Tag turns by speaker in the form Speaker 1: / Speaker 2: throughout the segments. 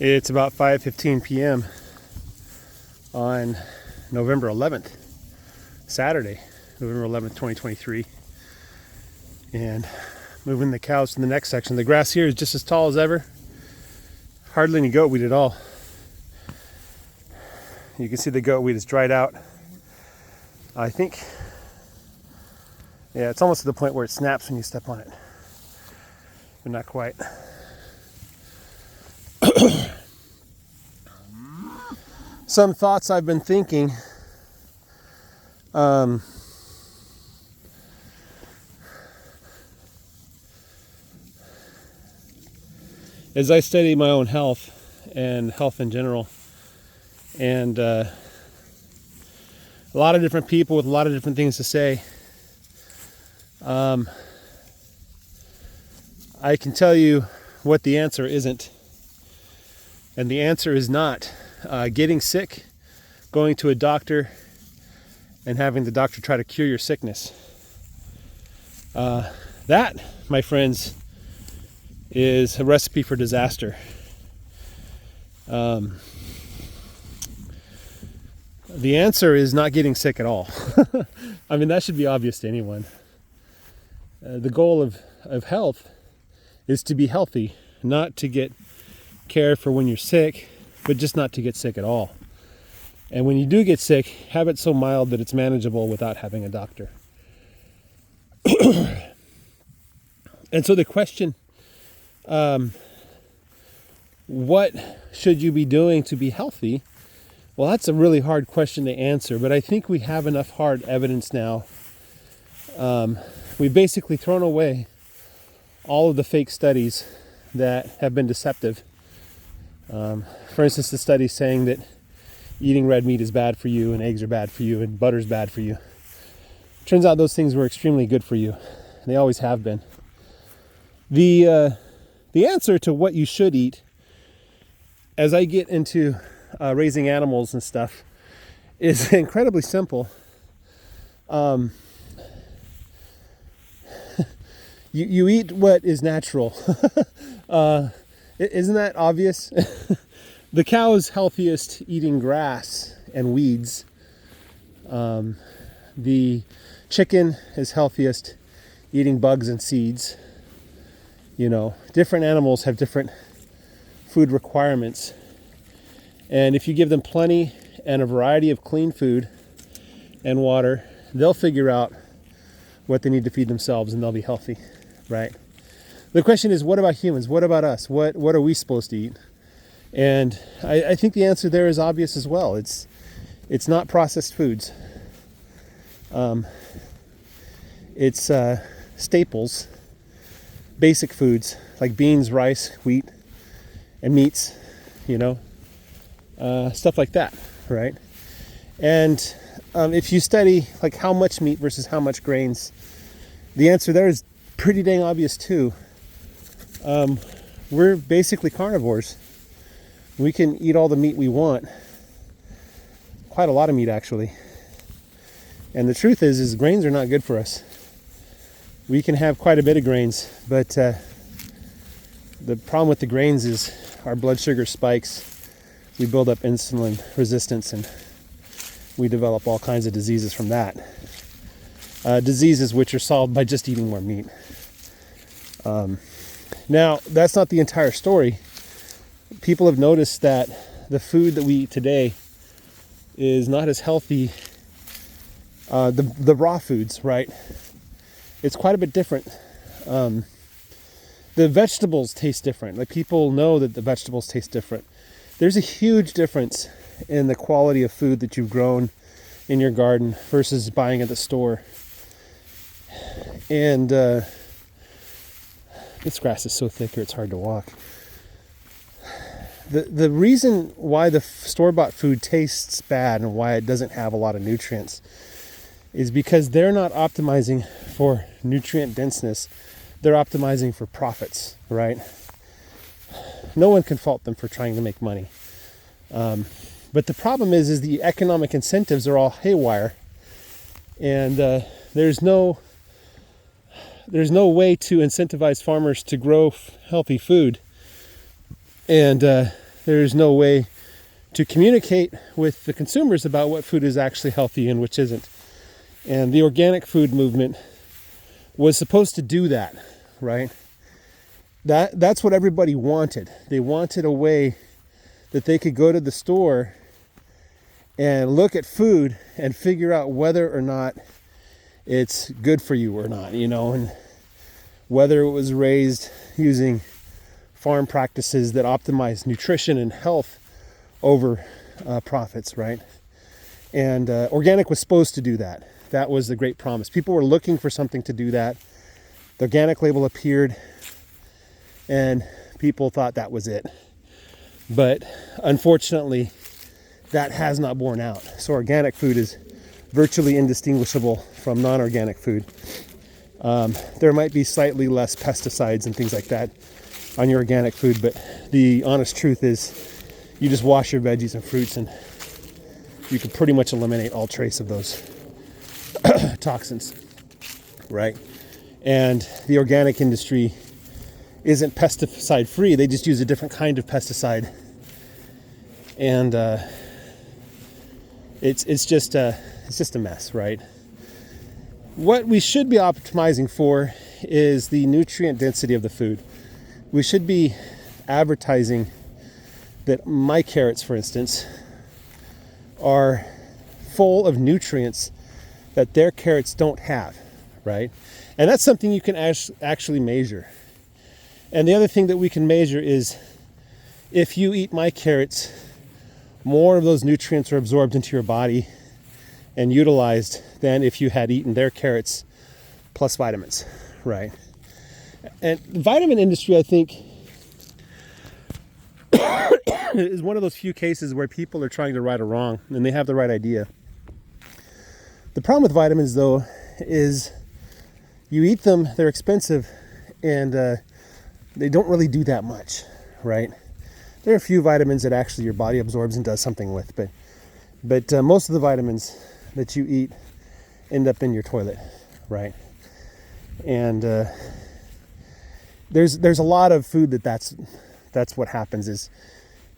Speaker 1: It's about 5:15 p.m. on November 11th, Saturday, November 11th, 2023. And moving the cows to the next section. The grass here is just as tall as ever. Hardly any goat weed at all. You can see the goat weed is dried out. I think, yeah, it's almost to the point where it snaps when you step on it, but not quite. Some thoughts I've been thinking. As I study my own health and health in general, and a lot of different people with a lot of different things to say, I can tell you what the answer isn't. And the answer is not getting sick, going to a doctor, and having the doctor try to cure your sickness. That, my friends, is a recipe for disaster. The answer is not getting sick at all. I mean, that should be obvious to anyone. The goal of health is to be healthy, not to get care for when you're sick, but just not to get sick at all. And when you do get sick, have it so mild that it's manageable without having a doctor. And so the question, what should you be doing to be healthy? Well, that's a really hard question to answer, but I think we have enough hard evidence now. We've basically thrown away all of the fake studies that have been deceptive. For instance, the study saying that eating red meat is bad for you, and eggs are bad for you, and butter's bad for you. Turns out those things were extremely good for you. They always have been. The answer to what you should eat, as I get into raising animals and stuff, is incredibly simple. You eat what is natural. Isn't that obvious? The cow is healthiest eating grass and weeds. The chicken is healthiest eating bugs and seeds. You know, different animals have different food requirements. And if you give them plenty and a variety of clean food and water, they'll figure out what they need to feed themselves and they'll be healthy, right? The question is, what about humans? What about us? What are we supposed to eat? And I think the answer there is obvious as well. It's not processed foods. It's staples, basic foods like beans, rice, wheat, and meats, stuff like that, right? And if you study like how much meat versus how much grains, the answer there is pretty dang obvious too. We're basically carnivores. We can eat all the meat we want. Quite a lot of meat, actually. And the truth is grains are not good for us. We can have quite a bit of grains, but the problem with the grains is our blood sugar spikes. We build up insulin resistance, and we develop all kinds of diseases from that. Diseases which are solved by just eating more meat. Now, that's not the entire story. People have noticed that the food that we eat today is not as healthy. The raw foods, right? It's quite a bit different. The vegetables taste different. Like, people know that the vegetables taste different. There's a huge difference in the quality of food that you've grown in your garden versus buying at the store. And this grass is so thick here, it's hard to walk. The reason why the store-bought food tastes bad and why it doesn't have a lot of nutrients is because they're not optimizing for nutrient denseness. They're optimizing for profits, right? No one can fault them for trying to make money. But the problem is the economic incentives are all haywire. And there's no way to incentivize farmers to grow healthy food. And there's no way to communicate with the consumers about what food is actually healthy and which isn't. And the organic food movement was supposed to do that, right? That's what everybody wanted. They wanted a way that they could go to the store and look at food and figure out whether or not it's good for you or not, and whether it was raised using farm practices that optimize nutrition and health over profits, right? And organic was supposed to do that. That was the great promise. People were looking for something to do that. The organic label appeared, and people thought that was it. But unfortunately, that has not borne out. So organic food is virtually indistinguishable from non-organic food. There might be slightly less pesticides and things like that on your organic food, but the honest truth is you just wash your veggies and fruits and you can pretty much eliminate all trace of those toxins, right? And the organic industry isn't pesticide free. They just use a different kind of pesticide. And it's just a mess, right? What we should be optimizing for is the nutrient density of the food. We should be advertising that my carrots, for instance, are full of nutrients that their carrots don't have, right? And that's something you can actually measure. And the other thing that we can measure is if you eat my carrots, more of those nutrients are absorbed into your body and utilized than if you had eaten their carrots plus vitamins, right? And the vitamin industry, I think, is one of those few cases where people are trying to right a wrong and they have the right idea. The problem with vitamins, though, is you eat them, they're expensive, and they don't really do that much, right? There are a few vitamins that actually your body absorbs and does something with, but most of the vitamins that you eat end up in your toilet, right? And there's a lot of food that's what happens is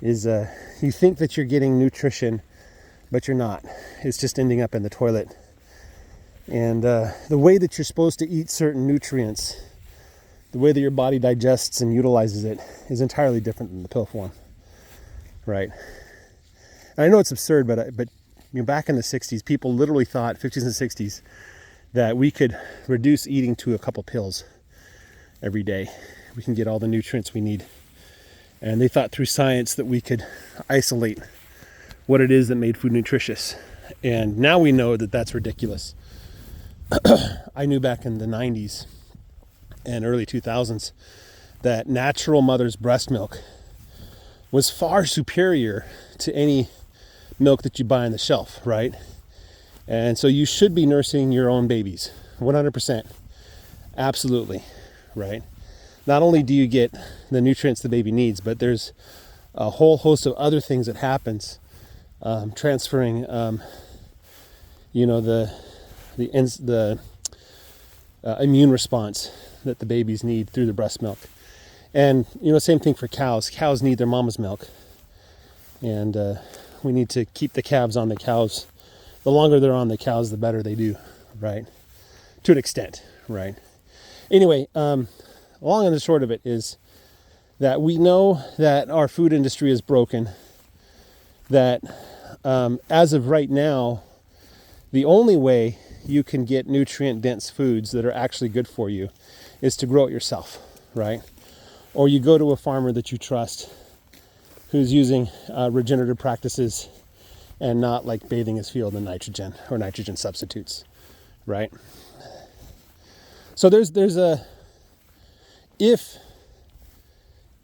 Speaker 1: you think that you're getting nutrition, but you're not. It's just ending up in the toilet. And the way that you're supposed to eat certain nutrients, the way that your body digests and utilizes it, is entirely different than the pill form, right? And I know it's absurd, but back in the 60s, people literally thought, 50s and 60s, that we could reduce eating to a couple pills every day. We can get all the nutrients we need. And they thought through science that we could isolate what it is that made food nutritious. And now we know that that's ridiculous. I knew back in the 90s and early 2000s that natural mother's breast milk was far superior to any milk that you buy on the shelf, right? And so you should be nursing your own babies, 100%. Absolutely, right? Not only do you get the nutrients the baby needs, but there's a whole host of other things that happens, transferring, the immune response that the babies need through the breast milk. And, same thing for cows. Cows need their mama's milk. And we need to keep the calves on the cows. The longer they're on the cows, the better they do, right? To an extent, right? Anyway, long and the short of it is that we know that our food industry is broken, that as of right now, the only way you can get nutrient-dense foods that are actually good for you is to grow it yourself, right? Or you go to a farmer that you trust who's using regenerative practices and not like bathing his field in nitrogen or nitrogen substitutes, right? So there's if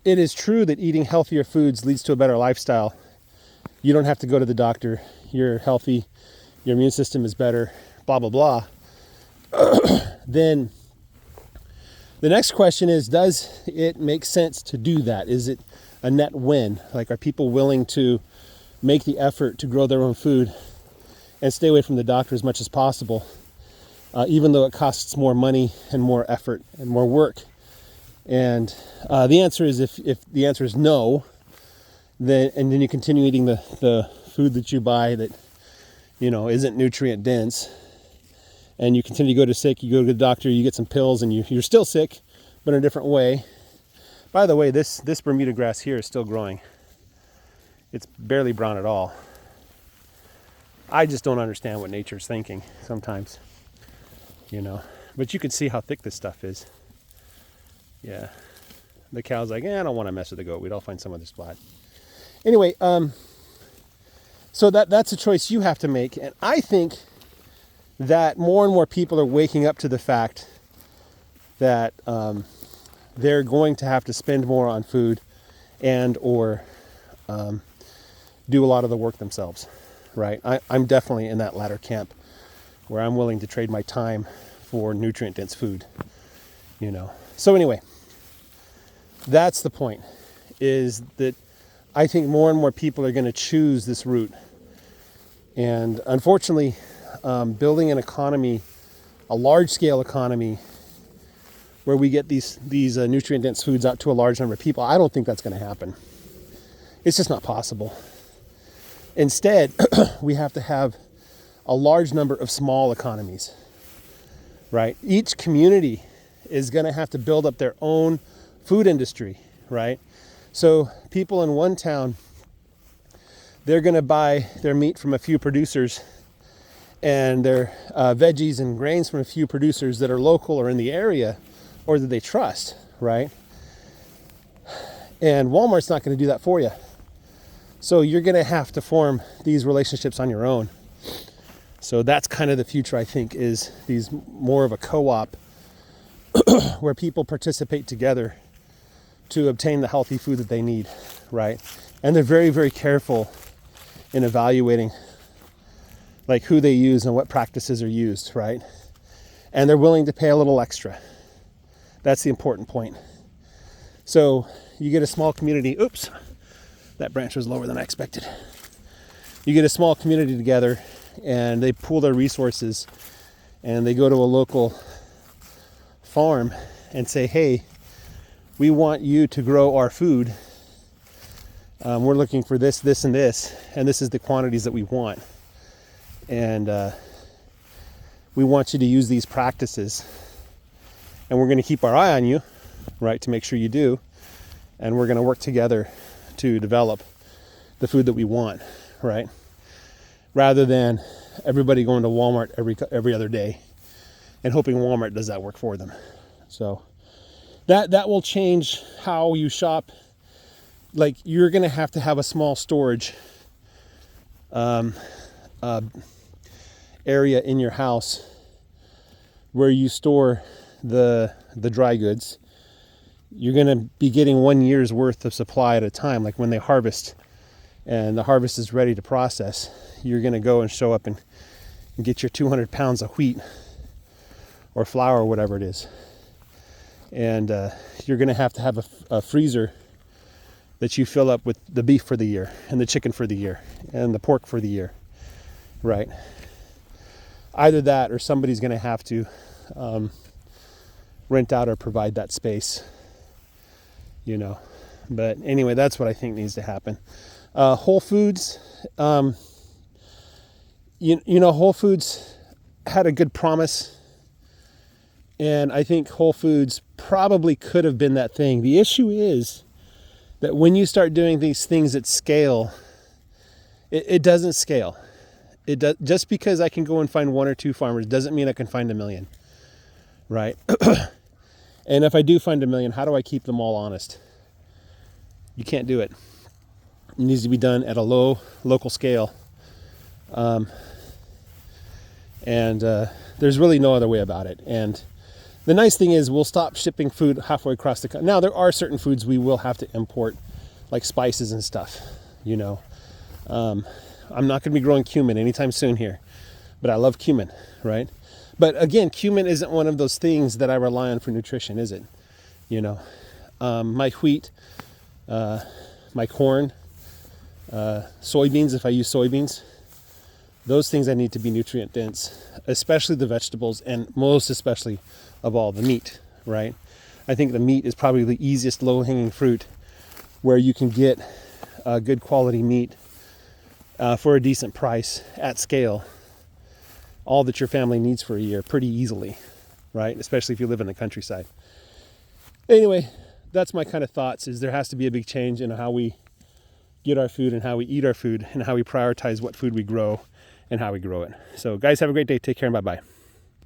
Speaker 1: it is true that eating healthier foods leads to a better lifestyle, you don't have to go to the doctor, you're healthy, your immune system is better, blah, blah, blah, then the next question is, does it make sense to do that? Is it a net win? Like, are people willing to make the effort to grow their own food and stay away from the doctor as much as possible, even though it costs more money and more effort and more work? And the answer is, if the answer is no, then you continue eating the food that you buy that, isn't nutrient dense, and you continue to go to sick, you go to the doctor, you get some pills, and you're still sick, but in a different way. By the way, this Bermuda grass here is still growing. It's barely brown at all. I just don't understand what nature's thinking sometimes, But you can see how thick this stuff is. Yeah. The cow's like, I don't want to mess with the goat. We'd all find some other spot. Anyway, so that's a choice you have to make. And I think that more and more people are waking up to the fact that they're going to have to spend more on food and or do a lot of the work themselves, right? I'm definitely in that latter camp where I'm willing to trade my time for nutrient-dense food, So anyway, that's the point, is that I think more and more people are going to choose this route. And unfortunately, building an economy, a large-scale economy, where we get these nutrient-dense foods out to a large number of people, I don't think that's going to happen. It's just not possible. Instead, we have to have a large number of small economies, right? Each community is going to have to build up their own food industry, right? So people in one town, they're going to buy their meat from a few producers and their veggies and grains from a few producers that are local or in the area or that they trust, right? And Walmart's not going to do that for you. So you're going to have to form these relationships on your own. So that's kind of the future, I think, is these more of a co-op where people participate together to obtain the healthy food that they need, right? And they're very, very careful in evaluating like who they use and what practices are used, right? And they're willing to pay a little extra. That's the important point. So you get a small community, oops, that branch was lower than I expected. You get a small community together and they pool their resources and they go to a local farm and say, hey, we want you to grow our food. We're looking for this, this, and this is the quantities that we want. And we want you to use these practices. And we're going to keep our eye on you, right, to make sure you do. And we're going to work together to develop the food that we want, right? Rather than everybody going to Walmart every other day and hoping Walmart does that work for them. So that will change how you shop. Like, you're going to have a small storage area in your house where you store the dry goods. You're going to be getting 1 year's worth of supply at a time. Like when they harvest and the harvest is ready to process, you're going to go and show up and get your 200 pounds of wheat or flour or whatever it is. And you're going to have a freezer that you fill up with the beef for the year and the chicken for the year and the pork for the year, right? Either that or somebody's going to have to rent out or provide that space, But anyway, that's what I think needs to happen. Whole Foods, Whole Foods had a good promise, and I think Whole Foods probably could have been that thing. The issue is that when you start doing these things at scale, it doesn't scale. Just because I can go and find one or two farmers doesn't mean I can find 1 million, right? And if I do find 1 million, how do I keep them all honest? You can't do it. It needs to be done at a low local scale. There's really no other way about it. And the nice thing is we'll stop shipping food halfway across the country. Now, there are certain foods we will have to import, like spices and stuff, I'm not going to be growing cumin anytime soon here, but I love cumin, right? But again, cumin isn't one of those things that I rely on for nutrition, is it? My wheat, my corn, soybeans, if I use soybeans, those things I need to be nutrient dense, especially the vegetables, and most especially of all the meat, right? I think the meat is probably the easiest low-hanging fruit where you can get good quality meat for a decent price at scale, all that your family needs for a year pretty easily, right? Especially if you live in the countryside. Anyway, that's my kind of thoughts, is there has to be a big change in how we get our food and how we eat our food and how we prioritize what food we grow and how we grow it. So guys, have a great day. Take care and bye-bye.